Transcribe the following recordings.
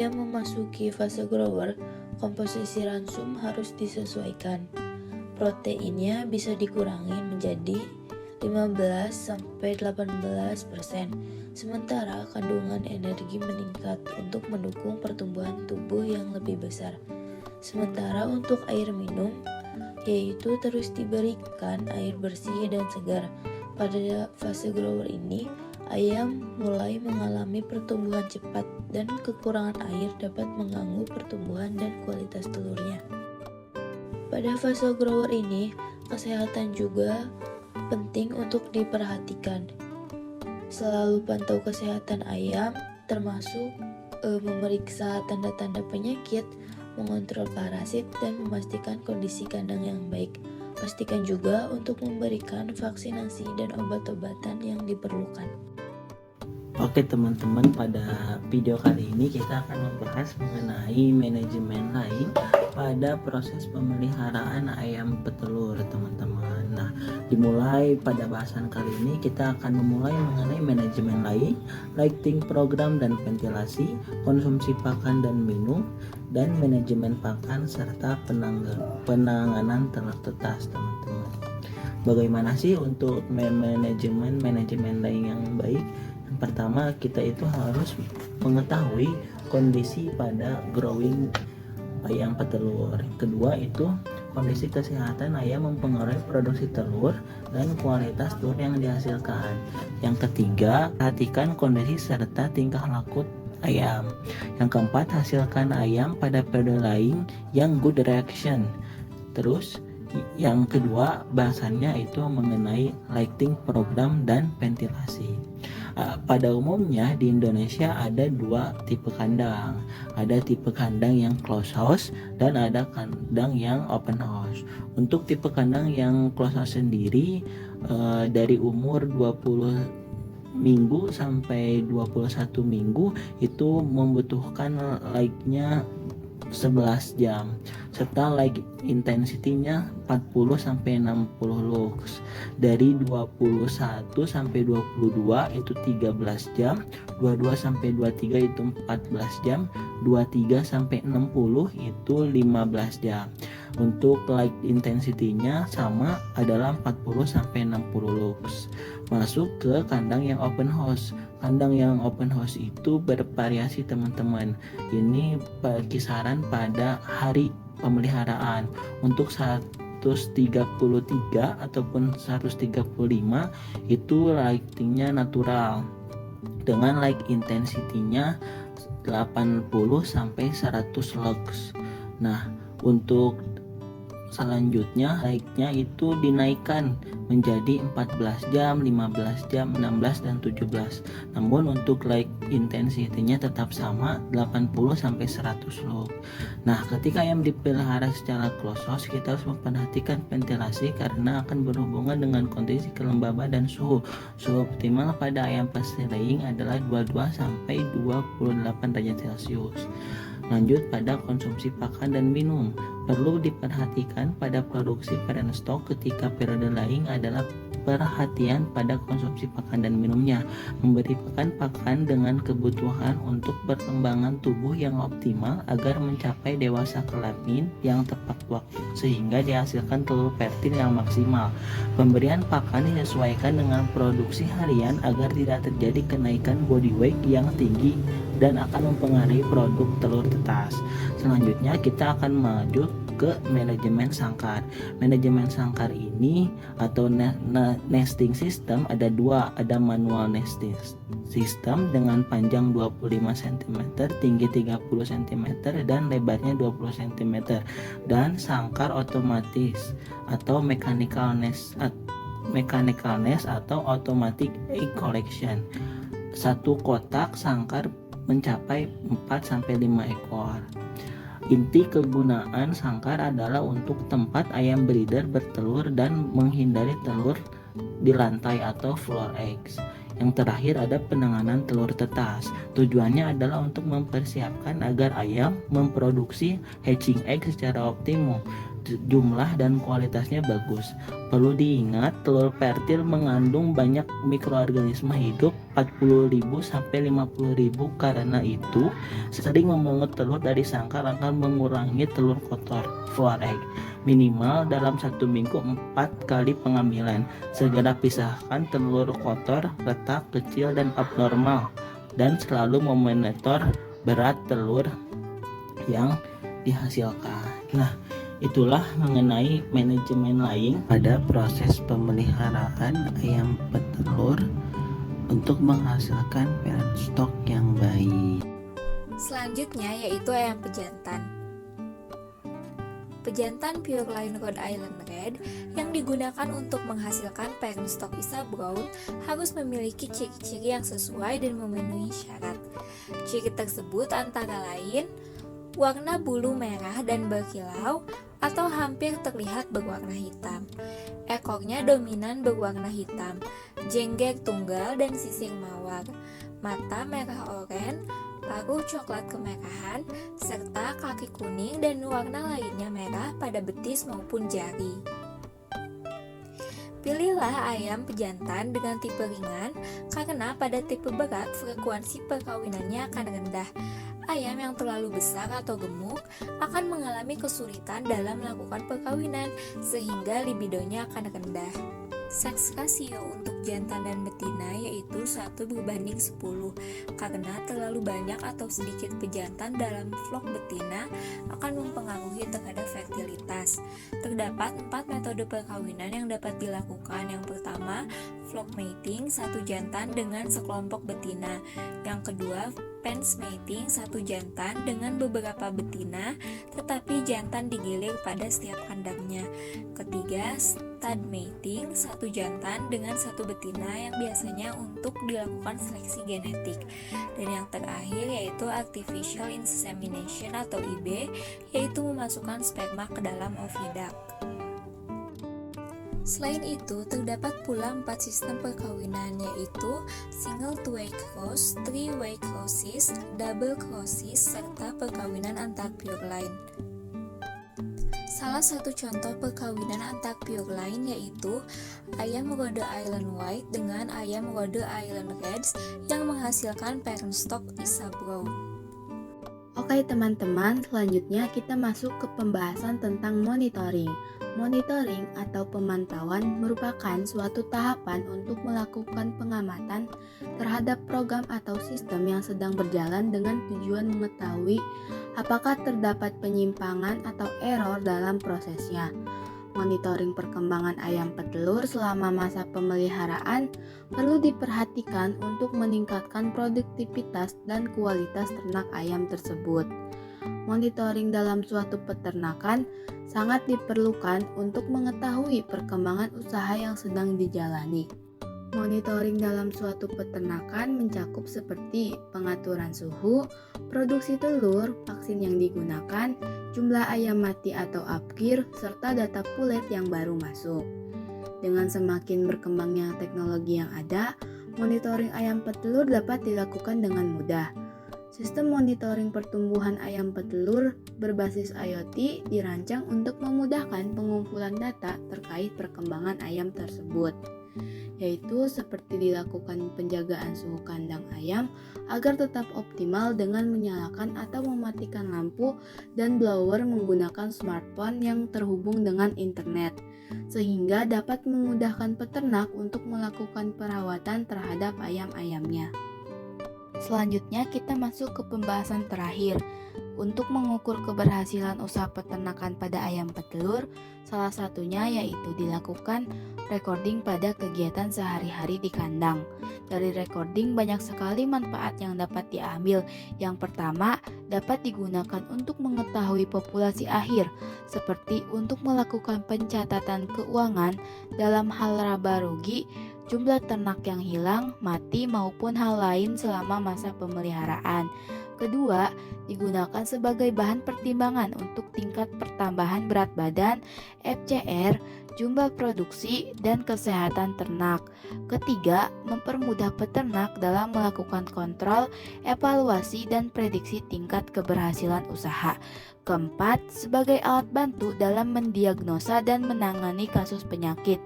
Yang memasuki fase grower, komposisi ransum harus disesuaikan. Proteinnya bisa dikurangi menjadi 15-18%, sementara kandungan energi meningkat untuk mendukung pertumbuhan tubuh yang lebih besar. Sementara untuk air minum, yaitu terus diberikan air bersih dan segar. Pada fase grower ini, ayam mulai mengalami pertumbuhan cepat dan kekurangan air dapat mengganggu pertumbuhan dan kualitas telurnya. Pada fase grower ini, kesehatan juga penting untuk diperhatikan. Selalu pantau kesehatan ayam, termasuk memeriksa tanda-tanda penyakit, mengontrol parasit, dan memastikan kondisi kandang yang baik. Pastikan juga untuk memberikan vaksinasi dan obat-obatan yang diperlukan. Oke teman-teman, pada video kali ini kita akan membahas mengenai manajemen lain pada proses pemeliharaan ayam petelur teman-teman. Nah, dimulai pada bahasan kali ini kita akan memulai mengenai manajemen lain, lighting program dan ventilasi, konsumsi pakan dan minum, dan manajemen pakan serta penanganan telur tetas teman-teman. Bagaimana sih untuk manajemen lain yang baik? Yang pertama, kita itu harus mengetahui kondisi pada growing ayam petelur. Yang kedua itu kondisi kesehatan ayam mempengaruhi produksi telur dan kualitas telur yang dihasilkan. Yang ketiga, perhatikan kondisi serta tingkah laku ayam. Yang keempat, hasilkan ayam pada periode lain yang good reaction. Terus yang kedua bahasannya itu mengenai lighting program dan ventilasi. Pada umumnya di Indonesia ada dua tipe kandang. Ada tipe kandang yang closed house dan ada kandang yang open house. Untuk tipe kandang yang closed house sendiri dari umur 20 minggu sampai 21 minggu itu membutuhkan light-nya 11 jam serta light intensity-nya 40 sampai 60 lux. Dari 21 sampai 22 itu 13 jam, 22 sampai 23 itu 14 jam, 23 sampai 60 itu 15 jam. Untuk light intensity-nya sama adalah 40 sampai 60 lux. Masuk ke kandang yang open house. Kandang yang open house itu bervariasi teman-teman. Ini kisaran pada hari pemeliharaan. Untuk 133 ataupun 135 itu lightingnya natural dengan light intensity-nya 80 sampai 100 lux. Nah, untuk selanjutnya light-nya itu dinaikkan menjadi 14 jam, 15 jam, 16 dan 17. Namun untuk light intensity-nya tetap sama 80 sampai 100 lux. Nah, ketika ayam dipelihara secara closed house, kita harus memperhatikan ventilasi karena akan berhubungan dengan kondisi kelembaban dan suhu. Suhu optimal pada ayam pasture laying adalah 22 sampai 28 derajat Celcius. Lanjut pada konsumsi pakan dan minum. Perlu diperhatikan pada produksi parent stock ketika periode laying adalah perhatian pada konsumsi pakan dan minumnya. Memberi pakan dengan kebutuhan untuk perkembangan tubuh yang optimal agar mencapai dewasa kelamin yang tepat waktu sehingga dihasilkan telur fertil yang maksimal. Pemberian pakan disesuaikan dengan produksi harian agar tidak terjadi kenaikan body weight yang tinggi dan akan mempengaruhi produk telur tetas. Selanjutnya kita akan maju ke manajemen sangkar. Manajemen sangkar ini atau nesting system ada dua, ada manual nesting system dengan panjang 25 cm, tinggi 30 cm dan lebarnya 20 cm, dan sangkar otomatis atau mechanical nest atau automatic egg collection. Satu kotak sangkar mencapai 4-5 ekor. Inti kegunaan sangkar adalah untuk tempat ayam breeder bertelur dan menghindari telur di lantai atau floor eggs. Yang terakhir ada penanganan telur tetas. Tujuannya adalah untuk mempersiapkan agar ayam memproduksi hatching egg secara optimum. jumlah dan kualitasnya bagus. Perlu diingat, telur fertil mengandung banyak mikroorganisme hidup 40.000 sampai 50.000. Karena itu, sering memungut telur dari sangkar akan mengurangi telur kotor (flour egg) minimal dalam 1 minggu 4 kali pengambilan. Segera pisahkan telur kotor, retak, kecil, dan abnormal, dan selalu memonitor berat telur yang dihasilkan. Nah, itulah mengenai manajemen laying pada proses pemeliharaan ayam petelur untuk menghasilkan parent stock yang baik. Selanjutnya yaitu ayam pejantan. Pejantan Pure Line Rhode Island Red yang digunakan untuk menghasilkan parent stock Isa Brown harus memiliki ciri-ciri yang sesuai dan memenuhi syarat. Ciri tersebut antara lain warna bulu merah dan berkilau atau hampir terlihat berwarna hitam. Ekornya dominan berwarna hitam, jengger tunggal dan sisir mawar. Mata merah oranye, paruh coklat kemerahan, serta kaki kuning dan warna lainnya merah pada betis maupun jari. Pilihlah ayam pejantan dengan tipe ringan karena pada tipe berat frekuensi perkawinannya akan rendah. Ayam yang terlalu besar atau gemuk akan mengalami kesulitan dalam melakukan perkawinan sehingga libidonya akan rendah. Seks rasio untuk jantan dan betina yaitu 1:10 karena terlalu banyak atau sedikit pejantan dalam flock betina akan mempengaruhi terhadap fertilitas. Terdapat 4 metode perkawinan yang dapat dilakukan. Yang pertama, flock mating, satu jantan dengan sekelompok betina. Yang kedua, pens mating, satu jantan dengan beberapa betina tetapi jantan digilir pada setiap kandangnya. Ketiga, stud mating, satu jantan dengan satu betina yang biasanya untuk dilakukan seleksi genetik. Dan yang terakhir yaitu artificial insemination atau IB, yaitu memasukkan sperma ke dalam oviduct. Selain itu, terdapat pula 4 sistem perkawinan yaitu single two-way cross, three-way crosses, double crosses, serta perkawinan antar pure line. Salah satu contoh perkawinan antar pure line yaitu ayam Rhode Island White dengan ayam Rhode Island Reds yang menghasilkan parent stock Isa Brown. Oke teman-teman, selanjutnya kita masuk ke pembahasan tentang monitoring. Monitoring atau pemantauan merupakan suatu tahapan untuk melakukan pengamatan terhadap program atau sistem yang sedang berjalan dengan tujuan mengetahui apakah terdapat penyimpangan atau error dalam prosesnya. Monitoring perkembangan ayam petelur selama masa pemeliharaan perlu diperhatikan untuk meningkatkan produktivitas dan kualitas ternak ayam tersebut. Monitoring dalam suatu peternakan sangat diperlukan untuk mengetahui perkembangan usaha yang sedang dijalani. Monitoring dalam suatu peternakan mencakup seperti pengaturan suhu, produksi telur, vaksin yang digunakan, jumlah ayam mati atau upgear, serta data pulet yang baru masuk. Dengan semakin berkembangnya teknologi yang ada, monitoring ayam petelur dapat dilakukan dengan mudah. Sistem monitoring pertumbuhan ayam petelur berbasis IoT dirancang untuk memudahkan pengumpulan data terkait perkembangan ayam tersebut, yaitu seperti dilakukan penjagaan suhu kandang ayam agar tetap optimal dengan menyalakan atau mematikan lampu dan blower menggunakan smartphone yang terhubung dengan internet, sehingga dapat memudahkan peternak untuk melakukan perawatan terhadap ayam-ayamnya. Selanjutnya kita masuk ke pembahasan terakhir. Untuk mengukur keberhasilan usaha peternakan pada ayam petelur, salah satunya yaitu dilakukan recording pada kegiatan sehari-hari di kandang. Dari recording banyak sekali manfaat yang dapat diambil. Yang pertama, dapat digunakan untuk mengetahui populasi akhir, seperti untuk melakukan pencatatan keuangan dalam hal laba rugi, jumlah ternak yang hilang, mati, maupun hal lain selama masa pemeliharaan. Kedua, digunakan sebagai bahan pertimbangan untuk tingkat pertambahan berat badan, FCR, jumlah produksi, dan kesehatan ternak. Ketiga, mempermudah peternak dalam melakukan kontrol, evaluasi, dan prediksi tingkat keberhasilan usaha. Keempat, sebagai alat bantu dalam mendiagnosa dan menangani kasus penyakit.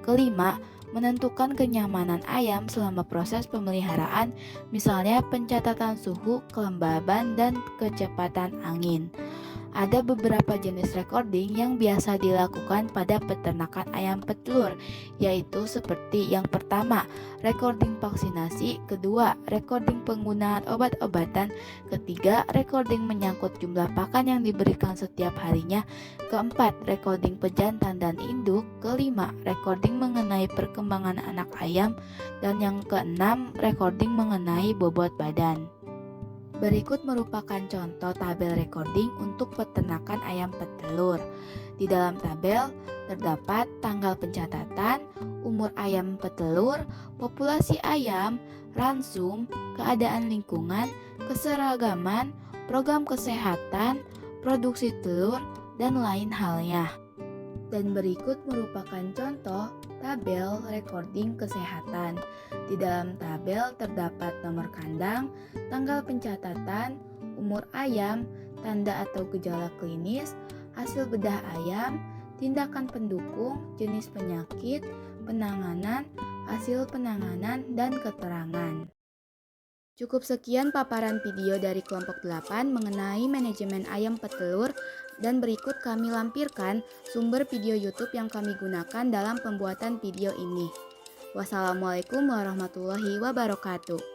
Kelima, menentukan kenyamanan ayam selama proses pemeliharaan, misalnya pencatatan suhu, kelembaban, dan kecepatan angin. Ada beberapa jenis recording yang biasa dilakukan pada peternakan ayam petelur, yaitu seperti yang pertama, recording vaksinasi, kedua, recording penggunaan obat-obatan, ketiga, recording menyangkut jumlah pakan yang diberikan setiap harinya, keempat, recording pejantan dan induk, kelima, recording mengenai perkembangan anak ayam, dan yang keenam, recording mengenai bobot badan. Berikut merupakan contoh tabel recording untuk peternakan ayam petelur. Di dalam tabel terdapat tanggal pencatatan, umur ayam petelur, populasi ayam, ransum, keadaan lingkungan, keseragaman, program kesehatan, produksi telur, dan lain halnya. Dan berikut merupakan contoh tabel recording kesehatan. Di dalam tabel terdapat nomor kandang, tanggal pencatatan, umur ayam, tanda atau gejala klinis, hasil bedah ayam, tindakan pendukung, jenis penyakit, penanganan, hasil penanganan, dan keterangan. Cukup sekian paparan video dari kelompok 8 mengenai manajemen ayam petelur, dan berikut kami lampirkan sumber video YouTube yang kami gunakan dalam pembuatan video ini. Wassalamualaikum warahmatullahi wabarakatuh.